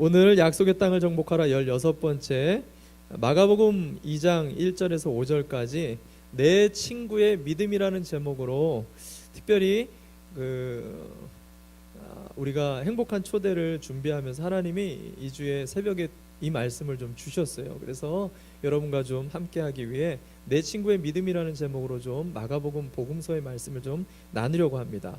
오늘 약속의 땅을 정복하라 16번째 마가복음 2장 1절에서 5절까지 내 친구의 믿음이라는 제목으로 특별히 우리가 행복한 초대를 준비하면서 하나님이 이 주에 새벽에 이 말씀을 좀 주셨어요. 그래서 여러분과 좀 함께하기 위해 내 친구의 믿음이라는 제목으로 좀 마가복음 복음서의 말씀을 좀 나누려고 합니다.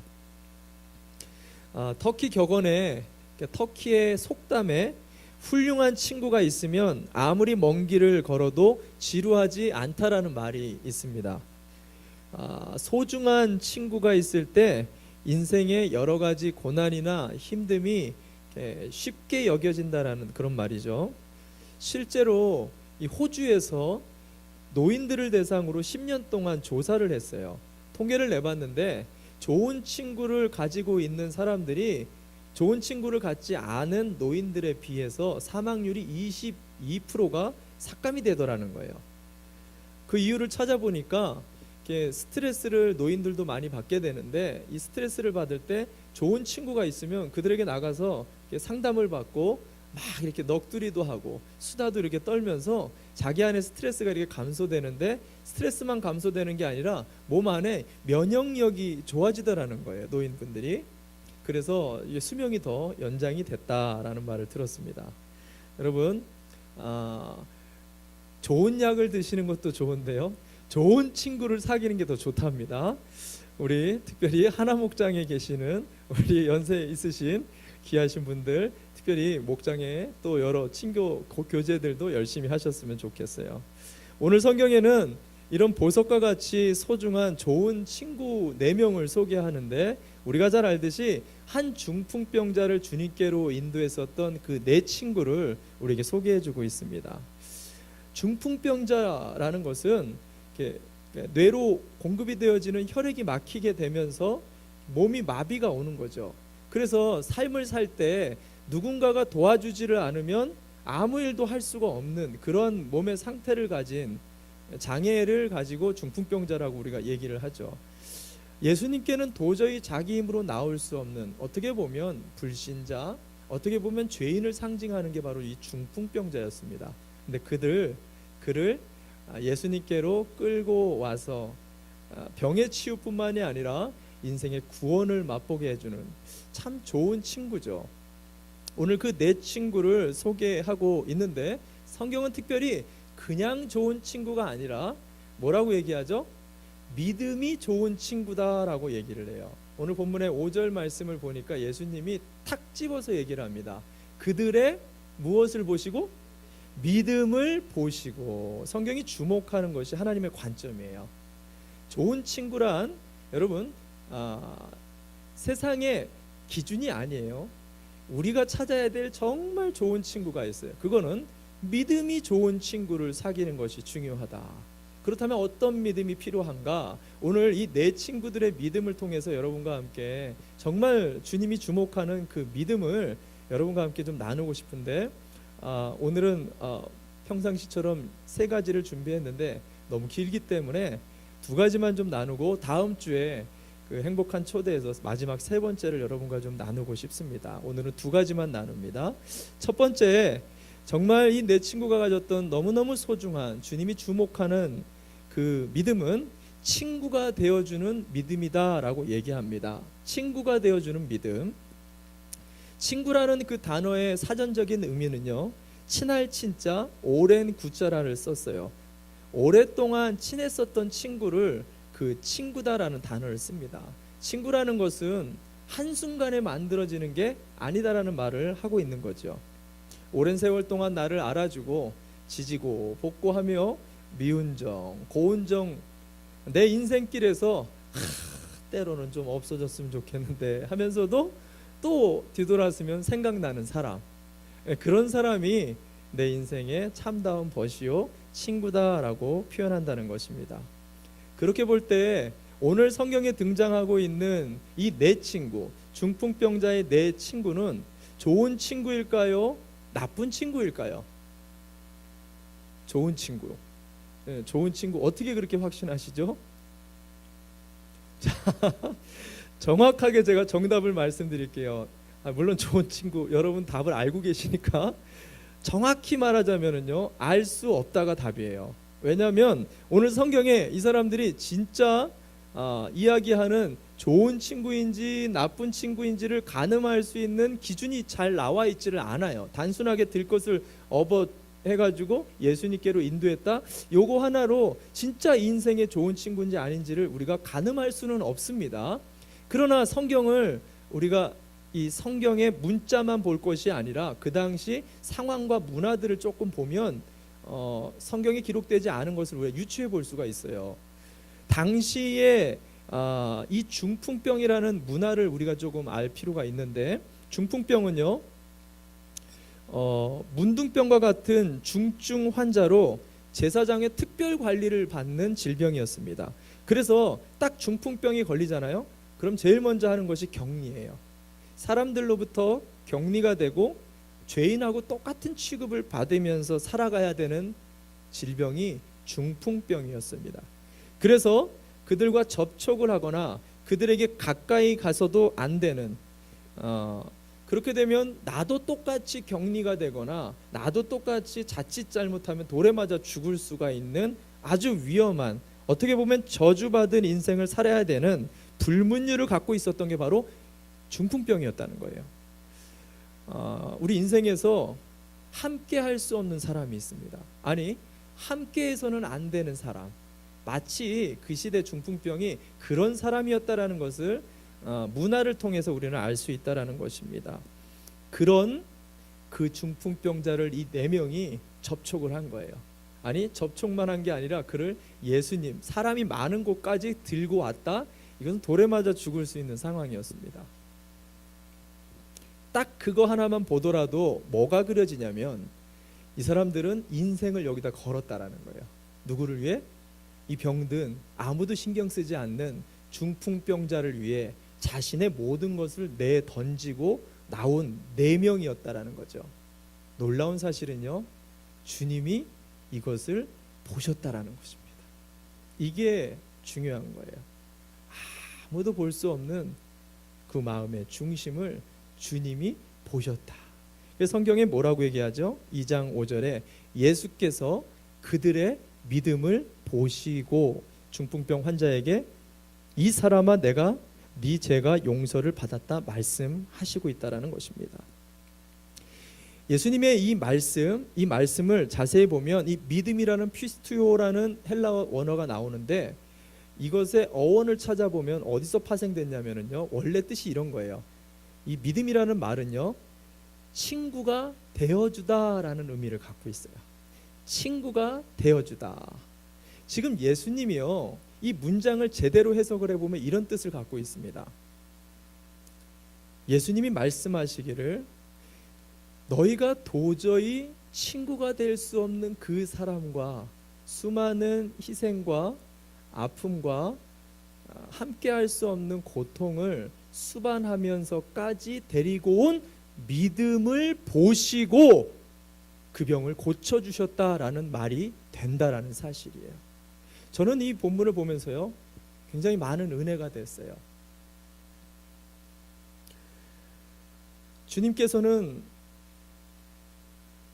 터키 격언에, 터키의 속담에 훌륭한 친구가 있으면 아무리 먼 길을 걸어도 지루하지 않다라는 말이 있습니다. 소중한 친구가 있을 때 인생의 여러 가지 고난이나 힘듦이 쉽게 여겨진다라는 그런 말이죠. 실제로 이 호주에서 노인들을 대상으로 10년 동안 조사를 했어요. 통계를 내봤는데 좋은 친구를 가지고 있는 사람들이 좋은 친구를 갖지 않은 노인들에 비해서 사망률이 22%가 삭감이 되더라는 거예요. 그 이유를 찾아보니까 스트레스를 노인들도 많이 받게 되는데 이 스트레스를 받을 때 좋은 친구가 있으면 그들에게 나가서 상담을 받고 막 이렇게 넋두리도 하고 수다도 이렇게 떨면서 자기 안에 스트레스가 이렇게 감소되는데 스트레스만 감소되는 게 아니라 몸 안에 면역력이 좋아지더라는 거예요, 노인분들이. 그래서 수명이 더 연장이 됐다라는 말을 들었습니다. 여러분, 좋은 약을 드시는 것도 좋은데요, 좋은 친구를 사귀는 게 더 좋답니다. 우리 특별히 하나 목장에 계시는 우리 연세 있으신 귀하신 분들, 특별히 목장에 또 여러 친교 교제들도 열심히 하셨으면 좋겠어요. 오늘 성경에는 이런 보석과 같이 소중한 좋은 친구 4명을 소개하는데, 우리가 잘 알듯이 한 중풍병자를 주님께로 인도했었던 그 4친구를 우리에게 소개해주고 있습니다. 중풍병자라는 것은 뇌로 공급이 되어지는 혈액이 막히게 되면서 몸이 마비가 오는 거죠. 그래서 삶을 살 때 누군가가 도와주지를 않으면 아무 일도 할 수가 없는 그런 몸의 상태를 가진 장애를 가지고 중풍병자라고 우리가 얘기를 하죠. 예수님께는 도저히 자기 힘으로 나올 수 없는, 어떻게 보면 불신자, 어떻게 보면 죄인을 상징하는 게 바로 이 중풍병자였습니다. 근데 그를 예수님께로 끌고 와서 병의 치유뿐만이 아니라 인생의 구원을 맛보게 해주는 참 좋은 친구죠. 오늘 그 4친구를 소개하고 있는데, 성경은 특별히 그냥 좋은 친구가 아니라 뭐라고 얘기하죠? 믿음이 좋은 친구다라고 얘기를 해요. 오늘 본문의 5절 말씀을 보니까 예수님이 탁 집어서 얘기를 합니다. 그들의 무엇을 보시고? 믿음을 보시고. 성경이 주목하는 것이 하나님의 관점이에요. 좋은 친구란, 여러분, 세상의 기준이 아니에요. 우리가 찾아야 될 정말 좋은 친구가 있어요. 그거는 믿음이 좋은 친구를 사귀는 것이 중요하다. 그렇다면 어떤 믿음이 필요한가? 오늘 이 4친구들의 믿음을 통해서 여러분과 함께 정말 주님이 주목하는 그 믿음을 여러분과 함께 좀 나누고 싶은데, 오늘은 평상시처럼 3가지를 준비했는데 너무 길기 때문에 2가지만 좀 나누고 다음 주에 그 행복한 초대에서 마지막 3번째를 여러분과 좀 나누고 싶습니다. 오늘은 2가지만 나눕니다. 첫 번째, 정말 이 4친구가 가졌던 너무너무 소중한 주님이 주목하는 그 믿음은 친구가 되어주는 믿음이다 라고 얘기합니다. 친구가 되어주는 믿음. 친구라는 그 단어의 사전적인 의미는요, 친할 친자, 오랜 구자라를 썼어요. 오랫동안 친했었던 친구를 그 친구다라는 단어를 씁니다. 친구라는 것은 한순간에 만들어지는 게 아니다라는 말을 하고 있는 거죠. 오랜 세월 동안 나를 알아주고 지지고 볶고하며 미운정, 고운정, 내 인생길에서 때로는 좀 없어졌으면 좋겠는데 하면서도 또 뒤돌아서면 생각나는 사람, 그런 사람이 내 인생의 참다운 벗이요 친구다라고 표현한다는 것입니다. 그렇게 볼 때 오늘 성경에 등장하고 있는 이 4친구, 중풍병자의 4친구는 좋은 친구일까요? 나쁜 친구일까요? 좋은 친구. 좋은 친구. 어떻게 그렇게 확신하시죠? 자, 정확하게 제가 정답을 말씀드릴게요. 물론 좋은 친구, 여러분 답을 알고 계시니까 정확히 말하자면은요, 알 수 없다가 답이에요. 왜냐하면 오늘 성경에 이 사람들이 진짜 이야기하는 좋은 친구인지 나쁜 친구인지를 가늠할 수 있는 기준이 잘 나와 있지를 않아요. 단순하게 들 것을 업어 해가지고 예수님께로 인도했다, 요거 하나로 진짜 인생에 좋은 친구인지 아닌지를 우리가 가늠할 수는 없습니다. 그러나 성경을 우리가 이 성경의 문자만 볼 것이 아니라 그 당시 상황과 문화들을 조금 보면 성경에 기록되지 않은 것을 우리가 유추해 볼 수가 있어요. 당시에 이 중풍병이라는 문화를 우리가 조금 알 필요가 있는데, 중풍병은요, 문둥병과 같은 중증 환자로 제사장의 특별 관리를 받는 질병이었습니다. 그래서 딱 중풍병이 걸리잖아요. 그럼 제일 먼저 하는 것이 격리예요. 사람들로부터 격리가 되고 죄인하고 똑같은 취급을 받으면서 살아가야 되는 질병이 중풍병이었습니다. 그래서 그들과 접촉을 하거나 그들에게 가까이 가서도 안 되는, 그렇게 되면 나도 똑같이 격리가 되거나 나도 똑같이 자칫 잘못하면 돌에 맞아 죽을 수가 있는 아주 위험한, 어떻게 보면 저주받은 인생을 살아야 되는 불문율을 갖고 있었던 게 바로 중풍병이었다는 거예요. 우리 인생에서 함께 할 수 없는 사람이 있습니다. 아니, 함께 해서는 안 되는 사람, 마치 그 시대 중풍병이 그런 사람이었다라는 것을 문화를 통해서 우리는 알 수 있다라는 것입니다. 그런 그 중풍병자를 이 4명이 접촉을 한 거예요. 아니, 접촉만 한 게 아니라 그를 예수님, 사람이 많은 곳까지 들고 왔다. 이것은 돌에 맞아 죽을 수 있는 상황이었습니다. 딱 그거 하나만 보더라도 뭐가 그려지냐면, 이 사람들은 인생을 여기다 걸었다라는 거예요. 누구를 위해? 이 병든, 아무도 신경 쓰지 않는 중풍병자를 위해 자신의 모든 것을 내던지고 나온 4명이었다라는 거죠. 놀라운 사실은요, 주님이 이것을 보셨다라는 것입니다. 이게 중요한 거예요. 아무도 볼 수 없는 그 마음의 중심을 주님이 보셨다. 그래서 성경에 뭐라고 얘기하죠? 2장 5절에 예수께서 그들의 믿음을 보시고 중풍병 환자에게 이 사람아, 내가 네 죄가 용서를 받았다 말씀하시고 있다라는 것입니다. 예수님의 이 말씀을 자세히 보면 이 믿음이라는 피스투요라는 헬라어 원어가 나오는데, 이것의 어원을 찾아보면 어디서 파생됐냐면요, 원래 뜻이 이런 거예요. 이 믿음이라는 말은요, 친구가 되어주다라는 의미를 갖고 있어요. 친구가 되어주다. 지금 예수님이요, 이 문장을 제대로 해석을 해보면 이런 뜻을 갖고 있습니다. 예수님이 말씀하시기를, 너희가 도저히 친구가 될 수 없는 그 사람과 수많은 희생과 아픔과 함께 할 수 없는 고통을 수반하면서까지 데리고 온 믿음을 보시고 그 병을 고쳐주셨다라는 말이 된다라는 사실이에요. 저는 이 본문을 보면서요, 굉장히 많은 은혜가 됐어요. 주님께서는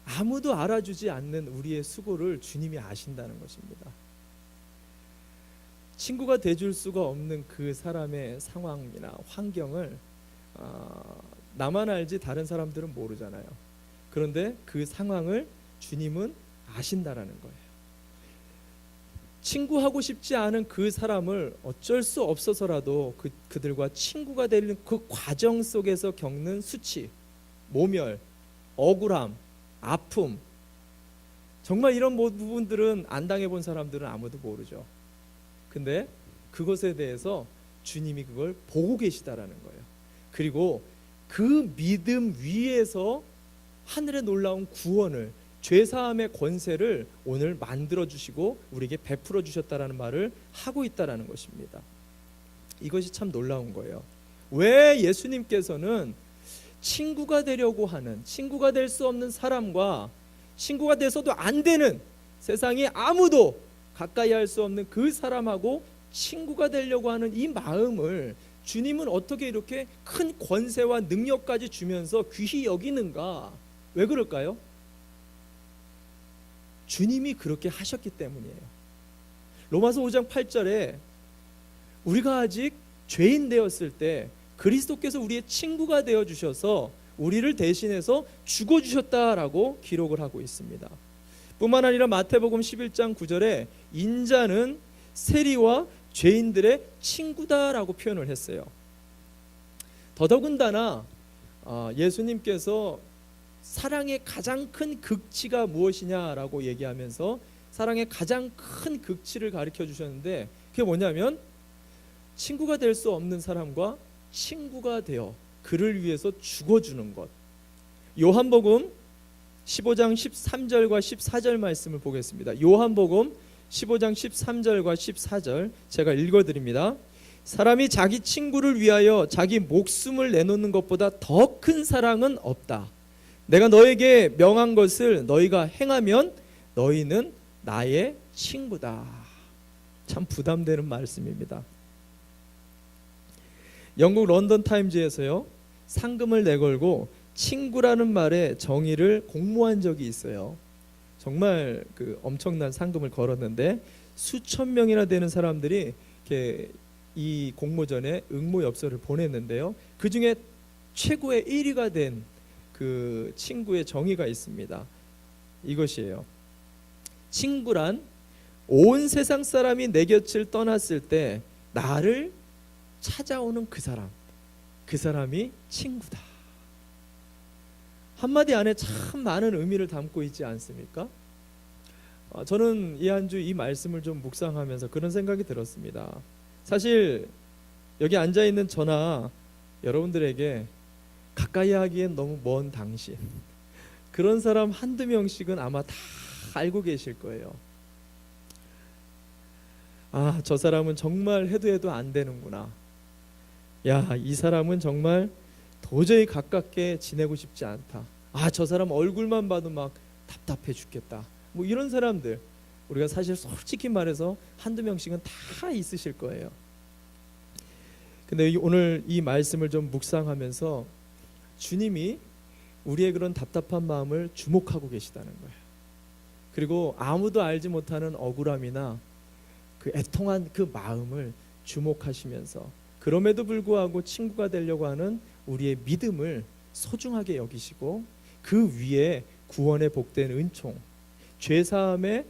아무도 알아주지 않는 우리의 수고를 주님이 아신다는 것입니다. 친구가 돼줄 수가 없는 그 사람의 상황이나 환경을 나만 알지 다른 사람들은 모르잖아요. 그런데 그 상황을 주님은 아신다라는 거예요. 친구하고 싶지 않은 그 사람을 어쩔 수 없어서라도 그들과 친구가 되는 그 과정 속에서 겪는 수치, 모멸, 억울함, 아픔, 정말 이런 부분들은 안 당해본 사람들은 아무도 모르죠. 근데 그것에 대해서 주님이 그걸 보고 계시다라는 거예요. 그리고 그 믿음 위에서 하늘의 놀라운 구원을, 죄사함의 권세를 오늘 만들어 주시고 우리에게 베풀어 주셨다라는 말을 하고 있다라는 것입니다. 이것이 참 놀라운 거예요. 왜 예수님께서는 친구가 되려고 하는, 친구가 될 수 없는 사람과 친구가 돼서도 안 되는, 세상에 아무도 가까이 할 수 없는 그 사람하고 친구가 되려고 하는 이 마음을 주님은 어떻게 이렇게 큰 권세와 능력까지 주면서 귀히 여기는가? 왜 그럴까요? 주님이 그렇게 하셨기 때문이에요. 로마서 5장 8절에 우리가 아직 죄인 되었을 때 그리스도께서 우리의 친구가 되어 주셔서 우리를 대신해서 죽어 주셨다라고 기록을 하고 있습니다. 뿐만 아니라 마태복음 11장 9절에 인자는 세리와 죄인들의 친구다라고 표현을 했어요. 더더군다나 예수님께서 사랑의 가장 큰 극치가 무엇이냐라고 얘기하면서 사랑의 가장 큰 극치를 가르쳐 주셨는데, 그게 뭐냐면 친구가 될 수 없는 사람과 친구가 되어 그를 위해서 죽어주는 것. 요한복음 15장 13절과 14절 말씀을 보겠습니다. 요한복음 15장 13절과 14절 제가 읽어드립니다. 사람이 자기 친구를 위하여 자기 목숨을 내놓는 것보다 더 큰 사랑은 없다. 내가 너에게 명한 것을 너희가 행하면 너희는 나의 친구다. 참 부담되는 말씀입니다. 영국 런던 타임즈에서요, 상금을 내걸고 친구라는 말에 정의를 공모한 적이 있어요. 정말 엄청난 상금을 걸었는데 수천 명이나 되는 사람들이 이렇게 이 공모전에 응모 엽서를 보냈는데요. 그 중에 최고의 1위가 된 그 친구의 정의가 있습니다. 이것이에요. 친구란 온 세상 사람이 내 곁을 떠났을 때 나를 찾아오는 그 사람이 친구다. 한마디 안에 참 많은 의미를 담고 있지 않습니까? 저는 이 한 주 이 말씀을 좀 묵상하면서 그런 생각이 들었습니다. 사실 여기 앉아있는 저나 여러분들에게 가까이 하기엔 너무 먼 당신, 그런 사람 한두 명씩은 아마 다 알고 계실 거예요. 아, 저 사람은 정말 해도 안 되는구나. 야, 이 사람은 정말 도저히 가깝게 지내고 싶지 않다. 아, 저 사람 얼굴만 봐도 막 답답해 죽겠다. 뭐 이런 사람들, 우리가 사실 솔직히 말해서 한두 명씩은 다 있으실 거예요. 근데 오늘 이 말씀을 좀 묵상하면서 주님이 우리의 그런 답답한 마음을 주목하고 계시다는 거예요. 그리고 아무도 알지 못하는 억울함이나 그 애통한 그 마음을 주목하시면서 그럼에도 불구하고 친구가 되려고 하는 우리의 믿음을 소중하게 여기시고 그 위에 구원의 복된 은총, 죄사함에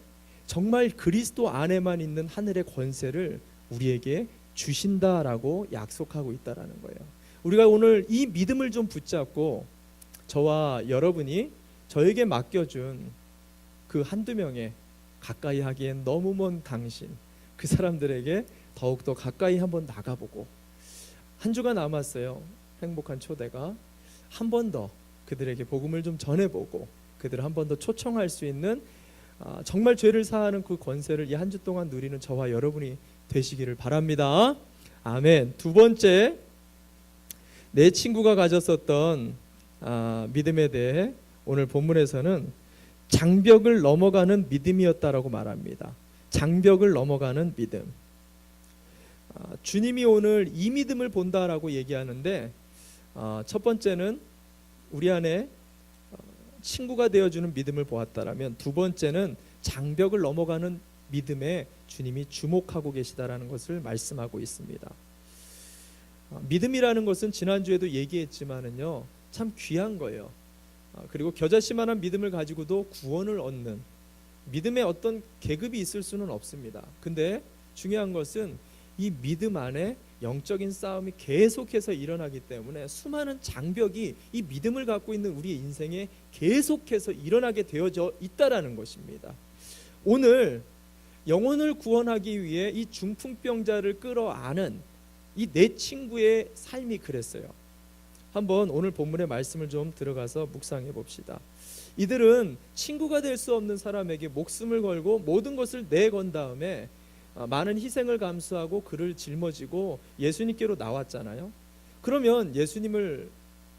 정말 그리스도 안에만 있는 하늘의 권세를 우리에게 주신다라고 약속하고 있다라는 거예요. 우리가 오늘 이 믿음을 좀 붙잡고 저와 여러분이 저에게 맡겨준 그 한두 명의 가까이 하기엔 너무 먼 당신, 그 사람들에게 더욱더 가까이 한번 나가보고, 한 주가 남았어요. 행복한 초대가 한 번 더 그들에게 복음을 좀 전해보고 그들을 한 번 더 초청할 수 있는 정말 죄를 사하는 그 권세를 이 한 주 동안 누리는 저와 여러분이 되시기를 바랍니다. 아멘. 두 번째, 내 친구가 가졌었던 믿음에 대해 오늘 본문에서는 장벽을 넘어가는 믿음이었다라고 말합니다. 장벽을 넘어가는 믿음. 주님이 오늘 이 믿음을 본다라고 얘기하는데, 첫 번째는 우리 안에 친구가 되어주는 믿음을 보았다라면, 두 번째는 장벽을 넘어가는 믿음에 주님이 주목하고 계시다라는 것을 말씀하고 있습니다. 믿음이라는 것은 지난주에도 얘기했지만은요, 참 귀한 거예요. 그리고 겨자씨만한 믿음을 가지고도 구원을 얻는 믿음의 어떤 계급이 있을 수는 없습니다. 근데 중요한 것은 이 믿음 안에 영적인 싸움이 계속해서 일어나기 때문에 수많은 장벽이 이 믿음을 갖고 있는 우리의 인생에 계속해서 일어나게 되어져 있다라는 것입니다. 오늘 영혼을 구원하기 위해 이 중풍병자를 끌어안은 이 내 친구의 삶이 그랬어요. 한번 오늘 본문의 말씀을 좀 들어가서 묵상해 봅시다. 이들은 친구가 될 수 없는 사람에게 목숨을 걸고 모든 것을 내건 다음에 많은 희생을 감수하고 그를 짊어지고 예수님께로 나왔잖아요. 그러면 예수님을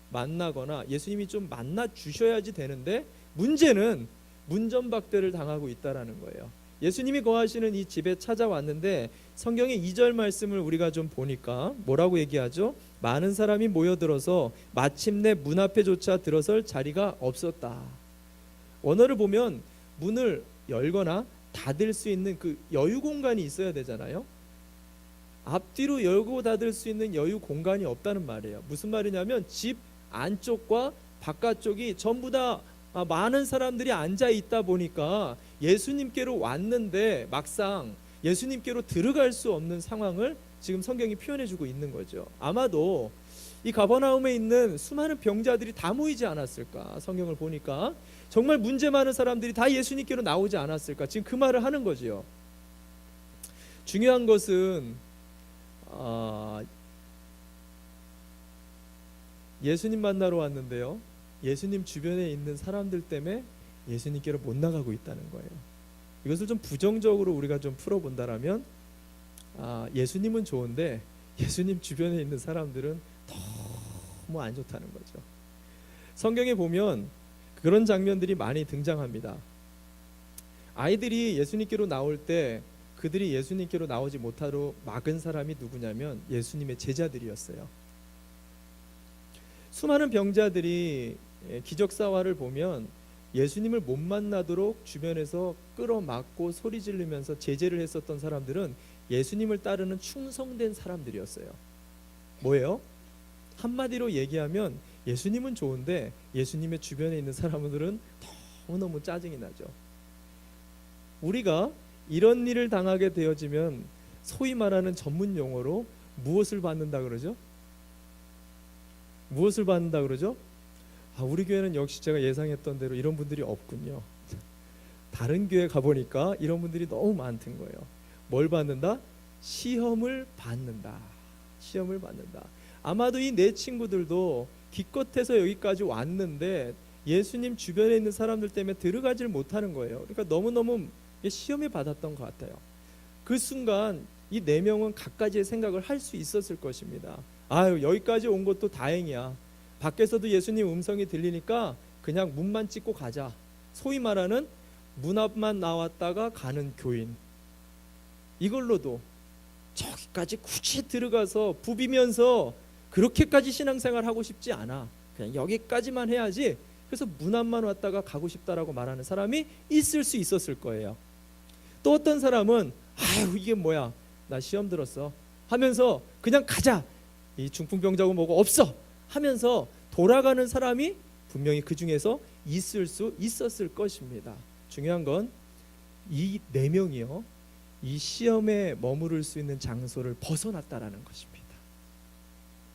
만나거나 예수님이 좀 만나 주셔야지 되는데, 문제는 문전박대를 당하고 있다라는 거예요. 예수님이 거하시는 이 집에 찾아왔는데 성경의 2절 말씀을 우리가 좀 보니까 뭐라고 얘기하죠? 많은 사람이 모여들어서 마침내 문 앞에조차 들어설 자리가 없었다. 원어를 보면 문을 열거나 닫을 수 있는 그 여유 공간이 있어야 되잖아요. 앞뒤로 열고 닫을 수 있는 여유 공간이 없다는 말이에요. 무슨 말이냐면 집 안쪽과 바깥쪽이 전부 다 많은 사람들이 앉아 있다 보니까 예수님께로 왔는데 막상 예수님께로 들어갈 수 없는 상황을 지금 성경이 표현해 주고 있는 거죠. 아마도 이 가버나움에 있는 수많은 병자들이 다 모이지 않았을까? 성경을 보니까 정말 문제 많은 사람들이 다 예수님께로 나오지 않았을까? 지금 그 말을 하는 거지요. 중요한 것은 예수님 만나러 왔는데요, 예수님 주변에 있는 사람들 때문에 예수님께로 못 나가고 있다는 거예요. 이것을 좀 부정적으로 우리가 좀 풀어본다라면 예수님은 좋은데 예수님 주변에 있는 사람들은 너무 안 좋다는 거죠. 성경에 보면 그런 장면들이 많이 등장합니다. 아이들이 예수님께로 나올 때 그들이 예수님께로 나오지 못하도록 막은 사람이 누구냐면 예수님의 제자들이었어요. 수많은 병자들이 기적사화를 보면 예수님을 못 만나도록 주변에서 끌어막고 소리 지르면서 제재를 했었던 사람들은 예수님을 따르는 충성된 사람들이었어요. 뭐예요? 한마디로 얘기하면 예수님은 좋은데 예수님의 주변에 있는 사람들은 너무너무 짜증이 나죠. 우리가 이런 일을 당하게 되어지면 소위 말하는 전문 용어로 무엇을 받는다 그러죠? 무엇을 받는다 그러죠? 우리 교회는 역시 제가 예상했던 대로 이런 분들이 없군요. 다른 교회 가보니까 이런 분들이 너무 많던 거예요. 뭘 받는다? 시험을 받는다. 시험을 받는다. 아마도 이 네 친구들도 기껏해서 여기까지 왔는데 예수님 주변에 있는 사람들 때문에 들어가질 못하는 거예요. 그러니까 너무너무 시험을 받았던 것 같아요. 그 순간 이 네 명은 각가지의 생각을 할 수 있었을 것입니다. 여기까지 온 것도 다행이야. 밖에서도 예수님 음성이 들리니까 그냥 문만 찍고 가자. 소위 말하는 문 앞만 나왔다가 가는 교인. 이걸로도 저기까지 굳이 들어가서 부비면서 그렇게까지 신앙생활 하고 싶지 않아. 그냥 여기까지만 해야지. 그래서 문 앞만 왔다가 가고 싶다라고 말하는 사람이 있을 수 있었을 거예요. 또 어떤 사람은 이게 뭐야, 나 시험 들었어 하면서 그냥 가자, 이 중풍병자고 뭐고 없어 하면서 돌아가는 사람이 분명히 그 중에서 있을 수 있었을 것입니다. 중요한 건 이 네 명이요, 이 시험에 머무를 수 있는 장소를 벗어났다라는 것입니다.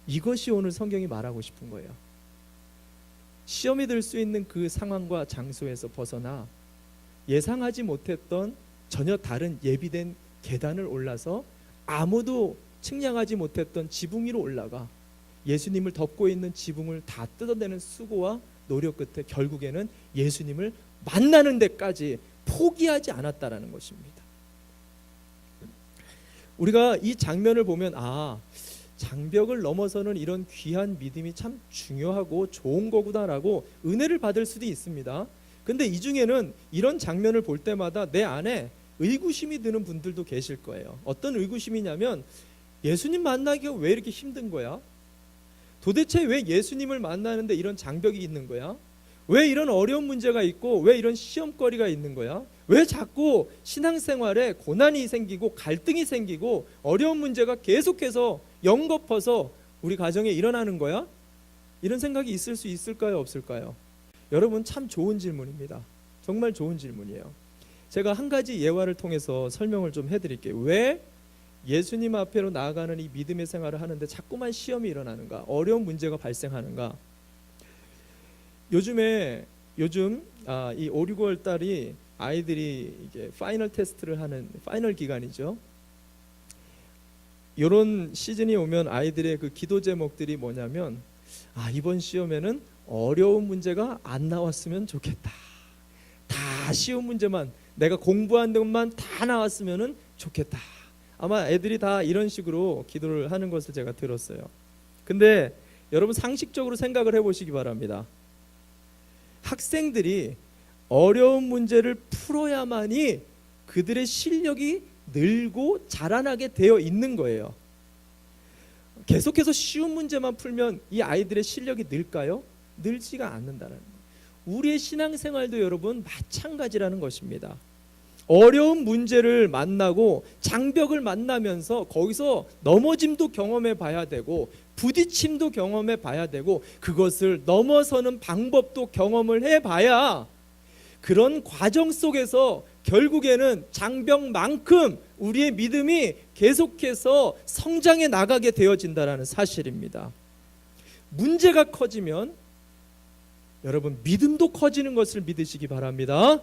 이것이 오늘 성경이 말하고 싶은 거예요. 시험이 들 수 있는 그 상황과 장소에서 벗어나 예상하지 못했던 전혀 다른 예비된 계단을 올라서 아무도 측량하지 못했던 지붕 위로 올라가 예수님을 덮고 있는 지붕을 다 뜯어내는 수고와 노력 끝에 결국에는 예수님을 만나는 데까지 포기하지 않았다라는 것입니다. 우리가 이 장면을 보면 장벽을 넘어서는 이런 귀한 믿음이 참 중요하고 좋은 거구나라고 은혜를 받을 수도 있습니다. 근데 이 중에는 이런 장면을 볼 때마다 내 안에 의구심이 드는 분들도 계실 거예요. 어떤 의구심이냐면 예수님 만나기가 왜 이렇게 힘든 거야? 도대체 왜 예수님을 만나는데 이런 장벽이 있는 거야? 왜 이런 어려운 문제가 있고 왜 이런 시험거리가 있는 거야? 왜 자꾸 신앙생활에 고난이 생기고 갈등이 생기고 어려운 문제가 계속해서 연거퍼서 우리 가정에 일어나는 거야? 이런 생각이 있을 수 있을까요? 없을까요? 여러분, 참 좋은 질문입니다. 정말 좋은 질문이에요. 제가 한 가지 예화를 통해서 설명을 좀 해드릴게요. 왜 예수님 앞에로 나아가는 이 믿음의 생활을 하는데 자꾸만 시험이 일어나는가? 어려운 문제가 발생하는가? 요즘 이 5, 6월 달이 아이들이 이게 파이널 테스트를 하는 파이널 기간이죠. 이런 시즌이 오면 아이들의 그 기도 제목들이 뭐냐면 이번 시험에는 어려운 문제가 안 나왔으면 좋겠다. 다 쉬운 문제만, 내가 공부한 것만 다 나왔으면 좋겠다. 아마 애들이 다 이런 식으로 기도를 하는 것을 제가 들었어요. 근데 여러분, 상식적으로 생각을 해보시기 바랍니다. 학생들이 어려운 문제를 풀어야만이 그 그들의 실력이 늘고 자라나게 되어 있는 거예요. 계속해서 쉬운 문제만 풀면 이 아이들의 실력이 늘까요? 늘지가 않는다는 거예요. 우리의 신앙생활도 여러분 마찬가지라는 것입니다. 어려운 문제를 만나고 장벽을 만나면서 거기서 넘어짐도 경험해 봐야 되고 부딪힘도 경험해 봐야 되고 그것을 넘어서는 방법도 경험을 해 봐야 그런 과정 속에서 결국에는 장벽만큼 우리의 믿음이 계속해서 성장해 나가게 되어진다는 사실입니다. 문제가 커지면 여러분 믿음도 커지는 것을 믿으시기 바랍니다.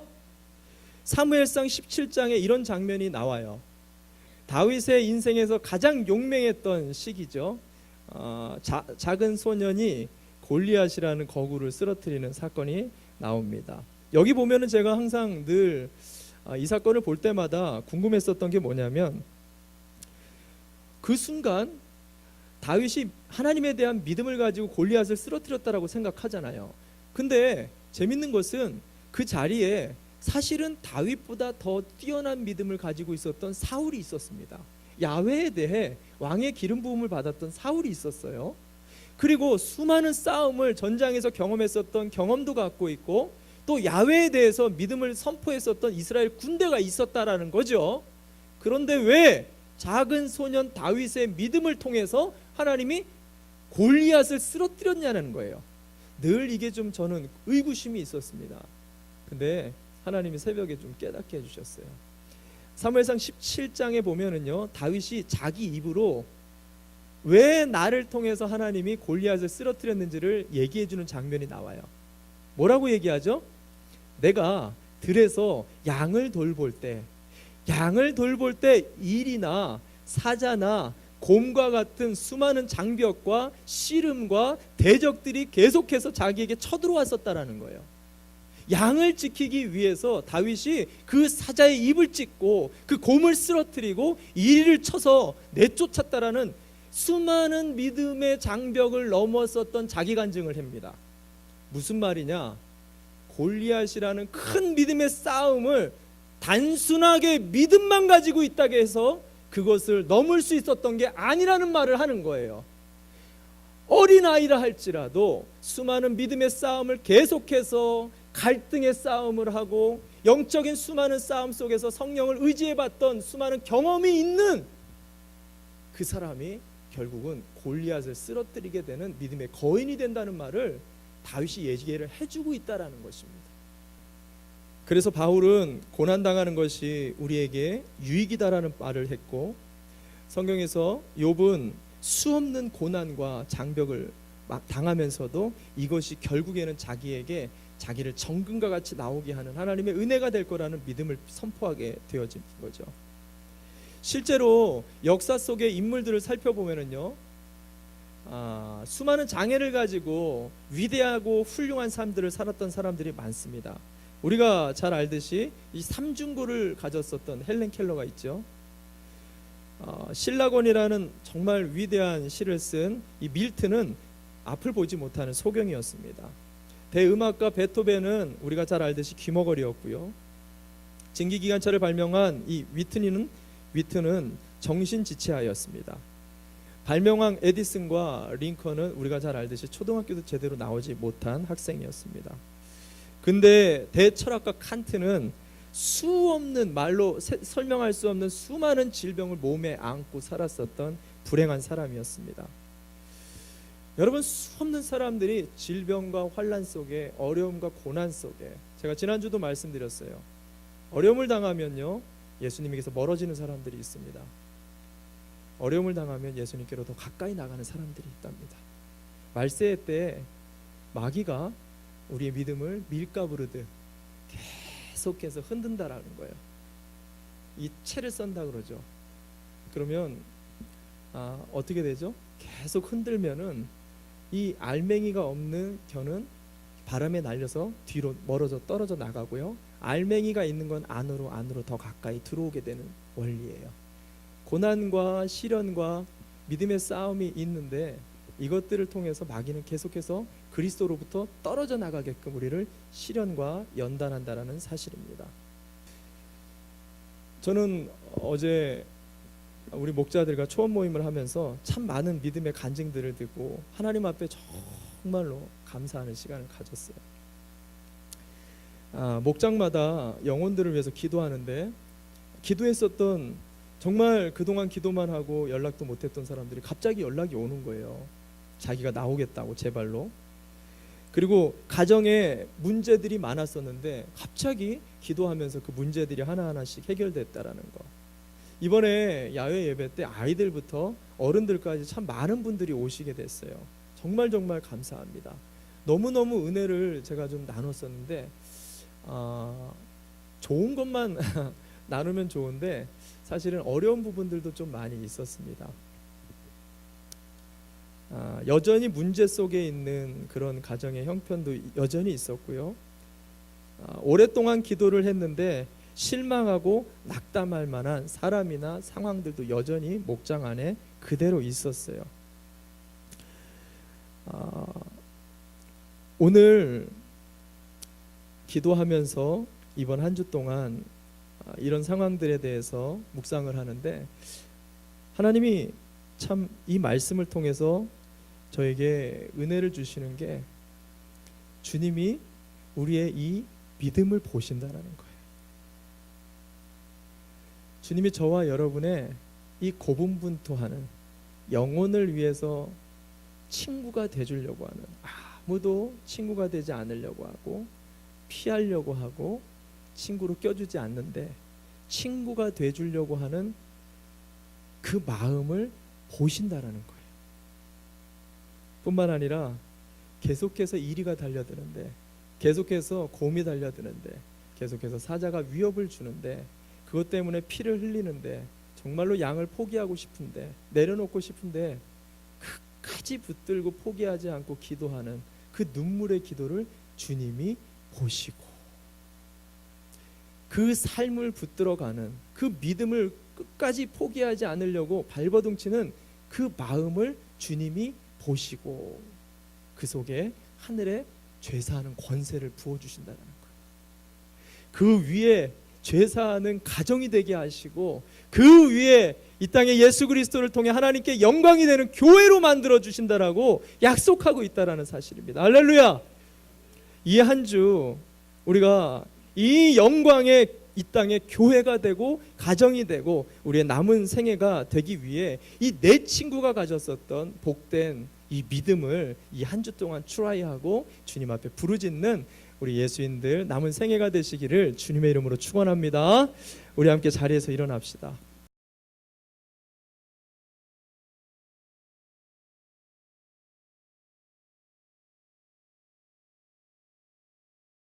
사무엘상 17장에 이런 장면이 나와요. 다윗의 인생에서 가장 용맹했던 시기죠. 작은 소년이 골리앗이라는 거구를 쓰러뜨리는 사건이 나옵니다. 여기 보면은 제가 항상 늘 이 사건을 볼 때마다 궁금했었던 게 뭐냐면 그 순간 다윗이 하나님에 대한 믿음을 가지고 골리앗을 쓰러뜨렸다라고 생각하잖아요. 근데 재밌는 것은 그 자리에 사실은 다윗보다 더 뛰어난 믿음을 가지고 있었던 사울이 있었습니다. 야훼에 대해 왕의 기름 부음을 받았던 사울이 있었어요. 그리고 수많은 싸움을 전장에서 경험했었던 경험도 갖고 있고 또 야훼에 대해서 믿음을 선포했었던 이스라엘 군대가 있었다라는 거죠. 그런데 왜 작은 소년 다윗의 믿음을 통해서 하나님이 골리앗을 쓰러뜨렸냐는 거예요. 늘 이게 좀 저는 의구심이 있었습니다. 근데 하나님이 새벽에 좀 깨닫게 해주셨어요. 사무엘상 17장에 보면은요, 다윗이 자기 입으로 왜 나를 통해서 하나님이 골리앗을 쓰러뜨렸는지를 얘기해주는 장면이 나와요. 뭐라고 얘기하죠? 내가 들에서 양을 돌볼 때 일이나 사자나 곰과 같은 수많은 장벽과 씨름과 대적들이 계속해서 자기에게 쳐들어왔었다라는 거예요. 양을 지키기 위해서 다윗이 그 사자의 입을 찢고 그 곰을 쓰러뜨리고 이리를 쳐서 내쫓았다라는 수많은 믿음의 장벽을 넘었었던 자기 간증을 합니다. 무슨 말이냐? 골리앗이라는 큰 믿음의 싸움을 단순하게 믿음만 가지고 있다고 해서 그것을 넘을 수 있었던 게 아니라는 말을 하는 거예요. 어린아이라 할지라도 수많은 믿음의 싸움을 계속해서 갈등의 싸움을 하고 영적인 수많은 싸움 속에서 성령을 의지해봤던 수많은 경험이 있는 그 사람이 결국은 골리앗을 쓰러뜨리게 되는 믿음의 거인이 된다는 말을 다윗이 얘기를 해주고 있다라는 것입니다. 그래서 바울은 고난당하는 것이 우리에게 유익이다라는 말을 했고, 성경에서 욥은 수없는 고난과 장벽을 당하면서도 이것이 결국에는 자기에게 자기를 정금과 같이 나오게 하는 하나님의 은혜가 될 거라는 믿음을 선포하게 되어진 거죠. 실제로 역사 속의 인물들을 살펴보면은요, 수많은 장애를 가지고 위대하고 훌륭한 삶들을 살았던 사람들이 많습니다. 우리가 잘 알듯이 이 삼중고를 가졌었던 헬렌 켈러가 있죠. 신라곤이라는 정말 위대한 시를 쓴 이 밀트는 앞을 보지 못하는 소경이었습니다. 대음악가 베토벤은 우리가 잘 알듯이 귀머거리였고요. 증기기관차를 발명한 이 위트는 정신지체아였습니다. 발명왕 에디슨과 링컨은 우리가 잘 알듯이 초등학교도 제대로 나오지 못한 학생이었습니다. 근데 대철학가 칸트는 수없는 말로 설명할 수 없는 수많은 질병을 몸에 안고 살았었던 불행한 사람이었습니다. 여러분, 수없는 사람들이 질병과 환난 속에, 어려움과 고난 속에, 제가 지난주도 말씀드렸어요. 어려움을 당하면요, 예수님에게서 멀어지는 사람들이 있습니다. 어려움을 당하면 예수님께로 더 가까이 나가는 사람들이 있답니다. 말세의 때 마귀가 우리의 믿음을 밀가부르듯 계속해서 흔든다라는 거예요. 이 채를 썬다 그러죠. 그러면 어떻게 되죠? 계속 흔들면은 이 알맹이가 없는 겨는 바람에 날려서 뒤로 멀어져 떨어져 나가고요, 알맹이가 있는 건 안으로 더 가까이 들어오게 되는 원리예요. 고난과 시련과 믿음의 싸움이 있는데 이것들을 통해서 마귀는 계속해서 그리스도로부터 떨어져 나가게끔 우리를 시련과 연단한다라는 사실입니다. 저는 어제 우리 목자들과 초원 모임을 하면서 참 많은 믿음의 간증들을 듣고 하나님 앞에 정말로 감사하는 시간을 가졌어요. 목장마다 영혼들을 위해서 기도하는데 기도했었던 정말 그동안 기도만 하고 연락도 못했던 사람들이 갑자기 연락이 오는 거예요. 자기가 나오겠다고 제발로. 그리고 가정에 문제들이 많았었는데 갑자기 기도하면서 그 문제들이 하나하나씩 해결됐다라는 거. 이번에 야외 예배 때 아이들부터 어른들까지 참 많은 분들이 오시게 됐어요. 정말 정말 감사합니다. 너무너무 은혜를 제가 좀 나눴었는데 좋은 것만 나누면 좋은데 사실은 어려운 부분들도 좀 많이 있었습니다. 여전히 문제 속에 있는 그런 가정의 형편도 여전히 있었고요. 오랫동안 기도를 했는데 실망하고 낙담할 만한 사람이나 상황들도 여전히 목장 안에 그대로 있었어요. 오늘 기도하면서 이번 한 주 동안 이런 상황들에 대해서 묵상을 하는데 하나님이 참 이 말씀을 통해서 저에게 은혜를 주시는 게 주님이 우리의 이 믿음을 보신다는 거예요. 주님이 저와 여러분의 이 고분분투하는 영혼을 위해서 친구가 되주려고 하는, 아무도 친구가 되지 않으려고 하고 피하려고 하고 친구로 껴주지 않는데 친구가 되주려고 하는 그 마음을 보신다라는 거예요. 뿐만 아니라 계속해서 이리가 달려드는데, 계속해서 곰이 달려드는데, 계속해서 사자가 위협을 주는데, 그것 때문에 피를 흘리는데, 정말로 양을 포기하고 싶은데, 내려놓고 싶은데 끝까지 붙들고 포기하지 않고 기도하는 그 눈물의 기도를 주님이 보시고, 그 삶을 붙들어가는 그 믿음을 끝까지 포기하지 않으려고 발버둥치는 그 마음을 주님이 보시고 그 속에 하늘에 죄사하는 권세를 부어주신다는 거예요. 그 위에 죄사하는 가정이 되게 하시고 그 위에 이 땅에 예수 그리스도를 통해 하나님께 영광이 되는 교회로 만들어 주신다라고 약속하고 있다라는 사실입니다. 할렐루야. 이 한 주 우리가 이 영광의 이 땅에 교회가 되고 가정이 되고 우리의 남은 생애가 되기 위해 이 내 친구가 가졌었던 복된 이 믿음을 이 한 주 동안 트라이하고 주님 앞에 부르짖는 우리 예수인들 남은 생애가 되시기를 주님의 이름으로 축원합니다. 우리 함께 자리에서 일어납시다.